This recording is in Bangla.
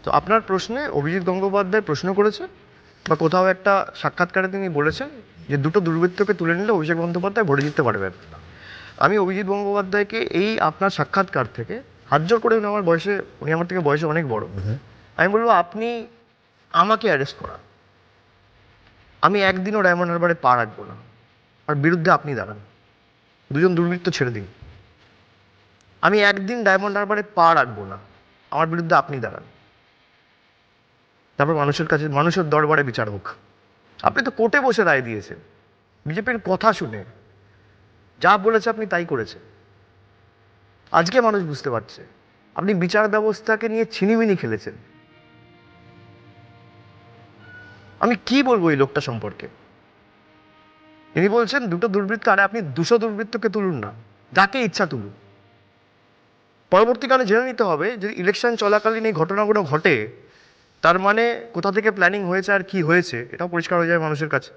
তো আপনার প্রশ্নে অভিজিৎ গঙ্গোপাধ্যায় প্রশ্ন করেছে বা কোথাও একটা সাক্ষাৎকারে তিনি বলেছেন যে দুটো দুর্বৃত্তকে তুলে নিলে অভিষেক বন্দ্যোপাধ্যায় ভোটে জিততে পারবেন। আমি অভিজিৎ গঙ্গোপাধ্যায়কে এই আপনার সাক্ষাৎকার থেকে হাত জোর করে, আমার বয়সে, উনি আমার থেকে বয়সে অনেক বড়, আমি বলবো আপনি আমাকে অ্যারেস্ট করা, আমি একদিনও ডায়মন্ড হারবারে পা রাখবো না, আর বিরুদ্ধে আপনি দাঁড়ান, দুজন দুর্বৃত্ত ছেড়ে দিন, আমি একদিন ডায়মন্ড হারবারে পা রাখবো না, আমার বিরুদ্ধে আপনি দাঁড়ান, তারপর মানুষের কাছে, মানুষের দরবারে বিচার হোক। আপনি তো কোর্টে বসে রায় দিয়েছেন, বিজেপির কথা শুনে যা বলেছে আপনি তাই করেছেন। আজকে মানুষ বুঝতে পারছে আপনি বিচার ব্যবস্থাকে নিয়ে ছিনিমিনি খেলেছেন। আমি কি বলবো এই লোকটা সম্পর্কে? ইনি বলছেন দুটো দুর্বৃত্ত, আরে আপনি 200 দুর্বৃত্তকে তুলুন না, যাকে ইচ্ছা তুলুন। পরবর্তীকালে জেনে নিতে হবে যে ইলেকশন চলাকালীন এই ঘটনাগুলো ঘটে, তার মানে কোথা থেকে প্ল্যানিং হয়েছে আর কি হয়েছে এটাও পরিষ্কার হয়ে যাবে মানুষের কাছে।